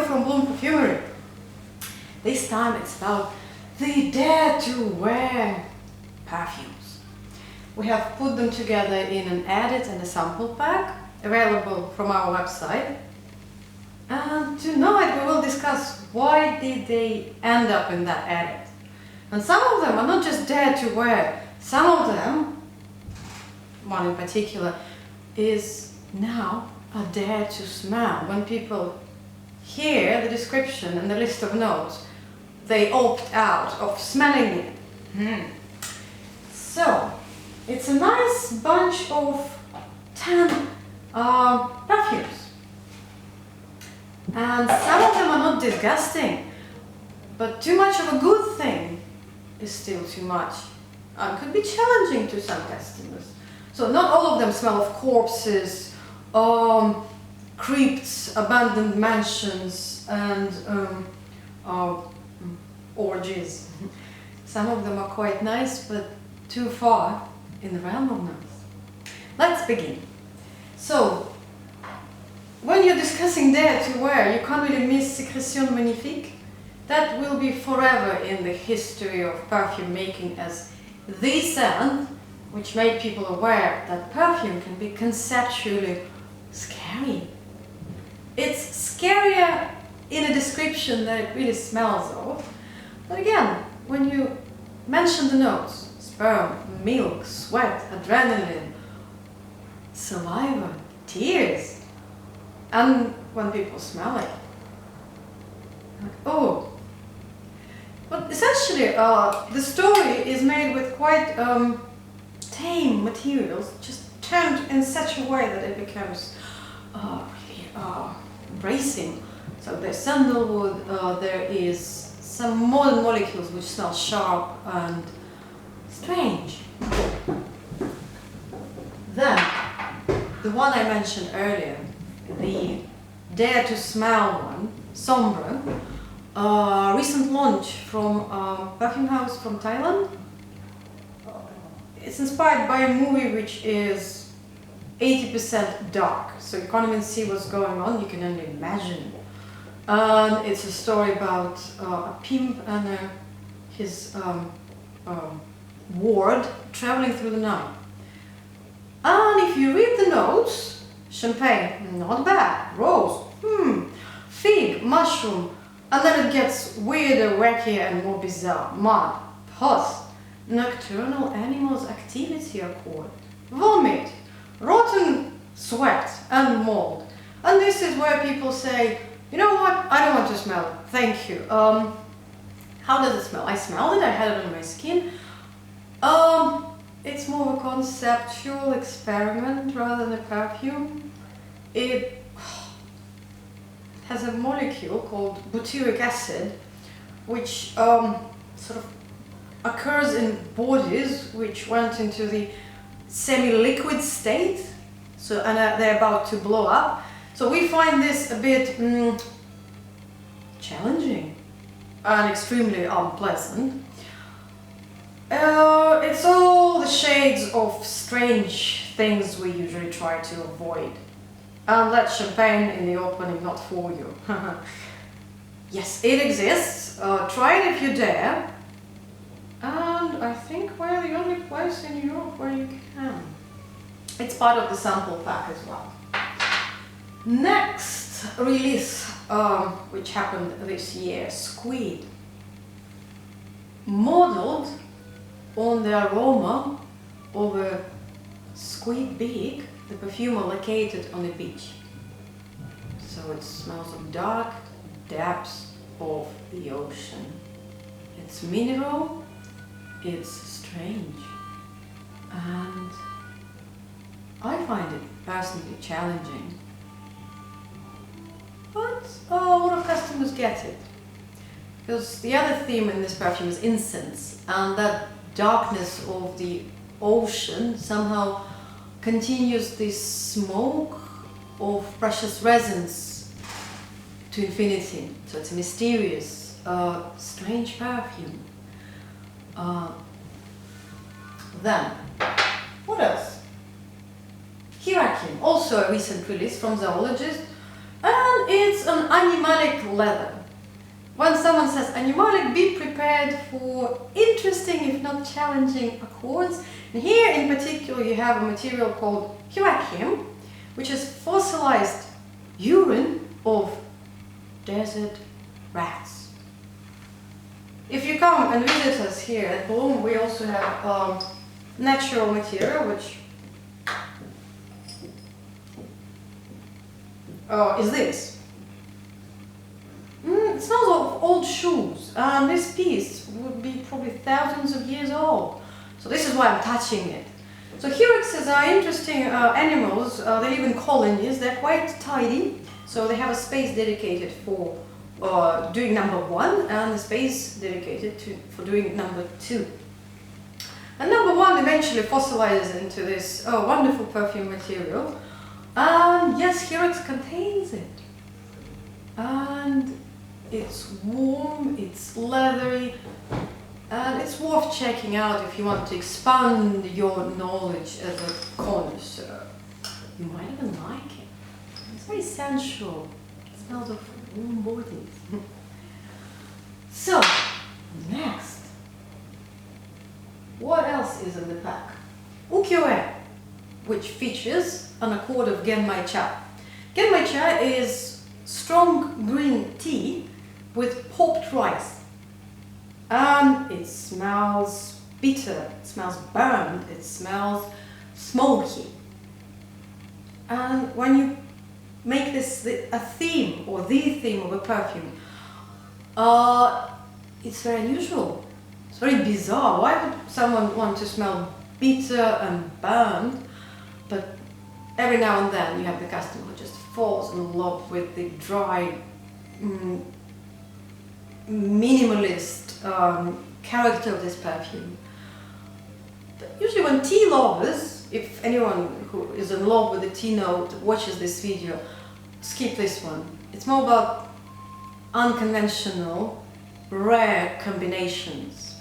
from Bloom Perfumery. This time it's about the Dare to Wear perfumes. We have put them together in an edit and a sample pack, available from our website. And tonight we will discuss why did they end up in that edit. And some of them are not just dare to wear, some of them, one in particular, is now a dare to smell. When people hear the description and the list of notes, they opt out of smelling it. So, it's a nice bunch of 10 perfumes. And some of them are not disgusting, but too much of a good thing is still too much and could be challenging to some customers. So not all of them smell of corpses, crypts, abandoned mansions and orgies. Some of them are quite nice, but too far in the realm of nice. Let's begin. So, when you're discussing Dare to Wear, you can't really miss Sécrétion Magnifique. That will be forever in the history of perfume making as the scent which made people aware that perfume can be conceptually scary. It's scarier in a description that it really smells of. But again, when you mention the notes, sperm, milk, sweat, adrenaline, saliva, tears, and when people smell it, like, oh. But essentially, the story is made with quite tame materials, just turned in such a way that it becomes really bracing. So there's sandalwood, there is some modern molecules which smell sharp and strange. Then, the one I mentioned earlier, the Dare to Smell one, Sombre, recent launch from a perfume house from Thailand. It's inspired by a movie which is 80% dark, so you can't even see what's going on, you can only imagine. And it's a story about a pimp and his ward traveling through the night. And if you read the notes, champagne, not bad, rose, fig, mushroom, and then it gets weirder, wackier and more bizarre. Mud, pus, nocturnal animals activity accord, vomit, rotten sweat and mold. And this is where people say, you know what, I don't want to smell it, thank you. How does it smell? I smelled it, I had it on my skin. It's more of a conceptual experiment rather than a perfume. It has a molecule called butyric acid, which sort of occurs in bodies which went into the semi-liquid state, so and they're about to blow up. So we find this a bit challenging and extremely unpleasant. It's all the shades of strange things we usually try to avoid. And let champagne in the opening not fool you. Yes, it exists. Try it if you dare. And I think we're the only place in Europe where you can. It's part of the sample pack as well. Next release, which happened this year, Squid. Modeled on the aroma of a squid beak, the perfumer located on the beach. So it smells of dark depths of the ocean. It's mineral, it's strange, and I find it personally challenging. But a lot of customers get it. Because the other theme in this perfume is incense, and that darkness of the ocean somehow continues this smoke of precious resins to infinity. So it's a mysterious, strange perfume. Then, what else? Hirakim, also a recent release from Zoologist. and it's an animalic leather. When someone says animalic, be prepared for interesting, if not challenging, accords. And here in particular you have a material called hirakim, which is fossilized urine of desert rats. If you come and visit us here at Bloom, we also have natural material, which is this. It smells of old shoes, and this piece would be probably thousands of years old. So this is why I'm touching it. So hyraxes are interesting animals. They live in colonies. They're quite tidy, so they have a space dedicated for doing number one, and a space dedicated for doing number two. And number one eventually fossilizes into this wonderful perfume material. And yes, hyrax contains it. And it's warm, it's leathery, and it's worth checking out if you want to expand your knowledge as a connoisseur. You might even like it. It's very sensual. It smells of warm bodies. So, next. What else is in the pack? Ukiyo-e, which features an accord of genmai-cha. Genmai-cha is strong green tea with popped rice. And it smells bitter, it smells burnt, it smells smoky. And when you make this a theme, or the theme of a perfume, it's very unusual. It's very bizarre. Why would someone want to smell bitter and burnt? But every now and then you have the customer who just falls in love with the dry, minimalist character of this perfume. But usually when tea lovers, if anyone who is in love with the tea note watches this video, skip this one. It's more about unconventional, rare combinations.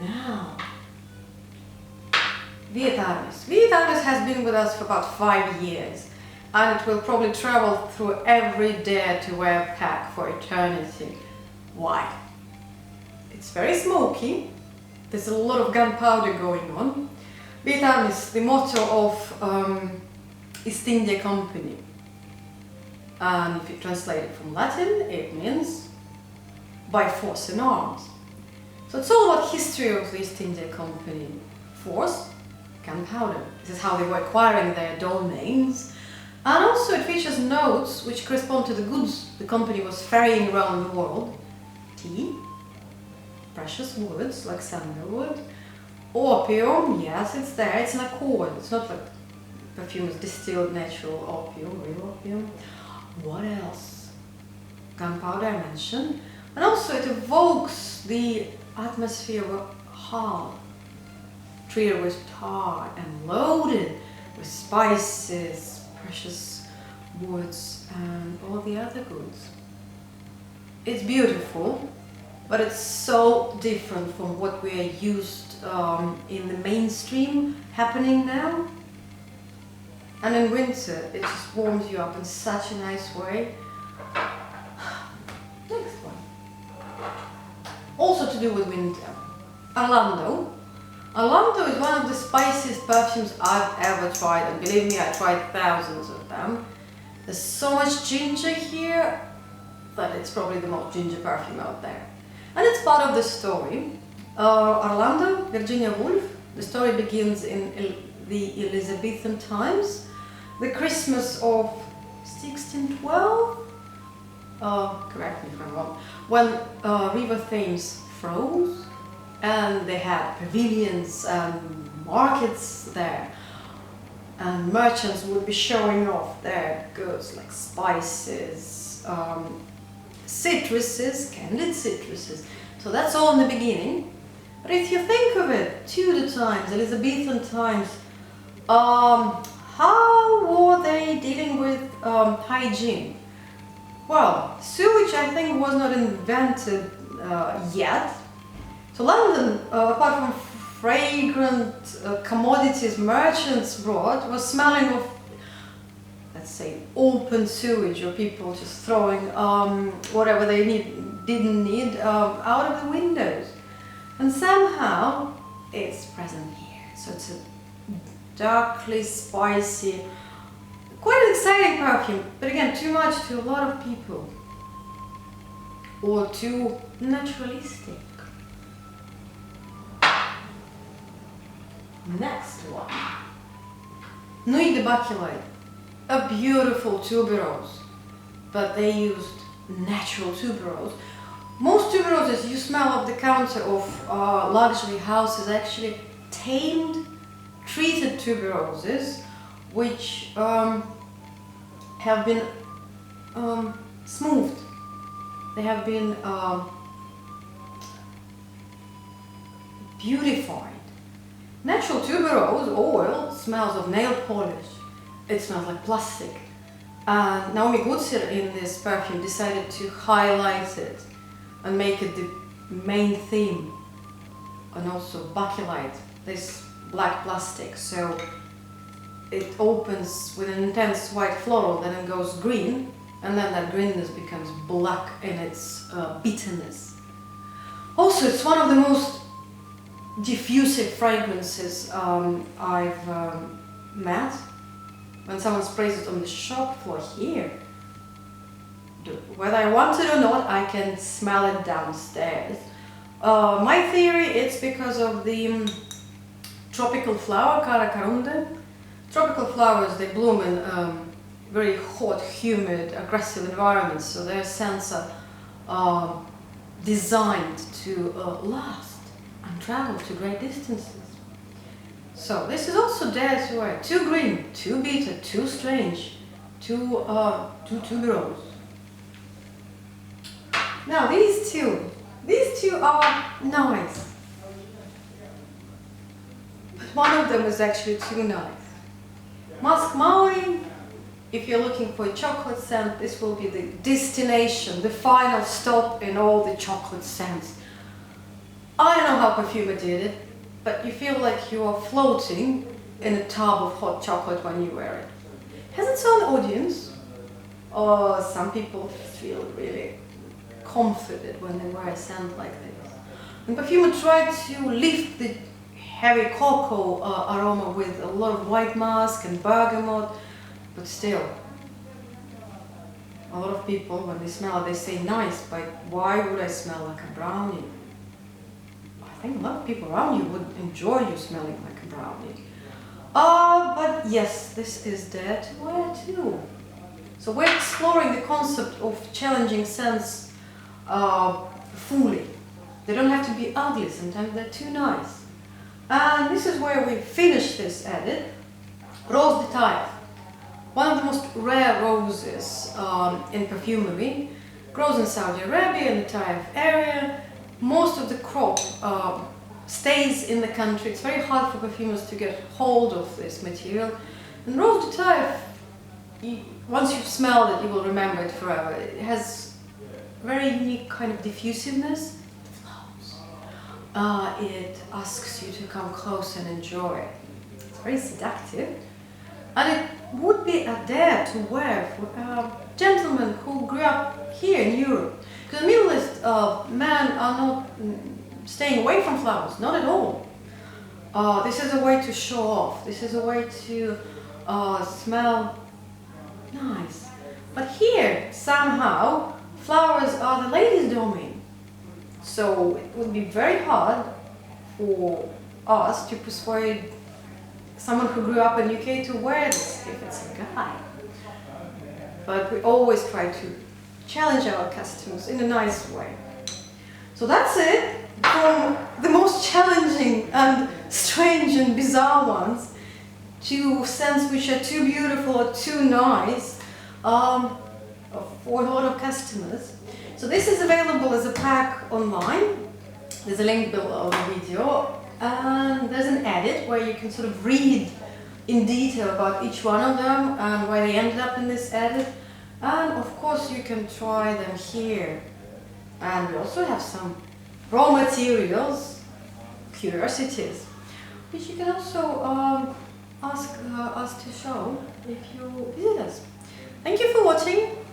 Now, Vietnamese. Vietnamese has been with us for about 5 years, and it will probably travel through every Dare to Wear pack for eternity. Why? It's very smoky. There's a lot of gunpowder going on. Vietnamese, the motto of East India Company. And if you translate it from Latin, it means by force in arms. So it's all about history of the East India Company. Force, gunpowder. This is how they were acquiring their domains. And also it features notes which correspond to the goods the company was ferrying around the world. Tea, precious woods like sandalwood, opium, yes, it's there, it's an accord. It's not like perfume is distilled natural opium, real opium. What else? Gunpowder I mentioned. And also it evokes the atmosphere of a hearth, treated with tar and loaded with spices, precious woods and all the other goods. It's beautiful, but it's so different from what we are used in the mainstream happening now. And in winter, it just warms you up in such a nice way. Next one. Also to do with winter. Orlando. Orlando is one of the spiciest perfumes I've ever tried, and believe me, I tried thousands of them. There's so much ginger here that it's probably the most ginger perfume out there. And it's part of the story. Orlando, Virginia Woolf, the story begins in the Elizabethan times, the Christmas of 1612, correct me if I'm wrong, when River Thames froze and they had pavilions and markets there, and merchants would be showing off their goods like spices, citruses, candied citruses. So that's all in the beginning. But if you think of it, Tudor times, Elizabethan times, how were they dealing with hygiene? Well, sewage I think was not invented yet. So London, apart from fragrant commodities merchants brought, was smelling of let's say, open sewage or people just throwing whatever they didn't need out of the windows. And somehow it's present here. So it's a darkly spicy, quite an exciting perfume, but again, too much to a lot of people. Or too naturalistic. Next one. Nuit de Bakelite. A beautiful tuberose, but they used natural tuberose. Most tuberoses you smell off the counter of luxury houses actually tamed, treated tuberoses, which have been smoothed. They have been beautified. Natural tuberose oil smells of nail polish. It smells like plastic. And Naomi Gutser in this perfume decided to highlight it and make it the main theme. And also bakelite, this black plastic. So it opens with an intense white floral, then it goes green, and then that greenness becomes black in its bitterness. Also, it's one of the most diffusive fragrances I've met. When someone sprays it on the shop floor here, whether I want it or not, I can smell it downstairs. My theory, it's because of the tropical flower, Cara Carunde. Tropical flowers, they bloom in very hot, humid, aggressive environments, so their scents are designed to last and travel to great distances. So this is also there to wear. Too green, too bitter, too strange, too tuberose. Now these two are nice, but one of them is actually too nice. Musk Maori, if you're looking for a chocolate scent, this will be the destination, the final stop in all the chocolate scents. I don't know how perfumer did it, but you feel like you are floating in a tub of hot chocolate when you wear it. Has its own audience. Some people feel really comforted when they wear a scent like this. And perfumer tried to lift the heavy cocoa aroma with a lot of white musk and bergamot, but still, a lot of people, when they smell it, they say nice, but why would I smell like a brownie? I think a lot of people around you would enjoy you smelling like a brownie. But yes, this is there to wear too. So we're exploring the concept of challenging scents fully. They don't have to be ugly, sometimes they're too nice. And this is where we finish this edit. Rose de Taille. One of the most rare roses in perfumery. Grows in Saudi Arabia, in the Taif area. Most of the crop stays in the country. It's very hard for perfumers to get hold of this material. And Rose de Taille, once you've smelled it, you will remember it forever. It has very unique kind of diffusiveness. It asks you to come close and enjoy it. It's very seductive. And it would be a dare to wear for gentlemen who grew up here in Europe. Because Middle East men are not staying away from flowers, not at all. This is a way to show off. This is a way to smell nice. But here, somehow, flowers are the ladies' domain. So it would be very hard for us to persuade someone who grew up in UK to wear this if it's a guy. But we always try to challenge our customs in a nice way. So that's it. From the most challenging and strange and bizarre ones to scents which are too beautiful or too nice for a lot of customers. So this is available as a pack online. There's a link below the video. And there's an edit where you can sort of read in detail about each one of them and why they ended up in this edit. And of course you can try them here. And we also have some raw materials, curiosities, which you can also ask us to show if you visit us. Thank you for watching.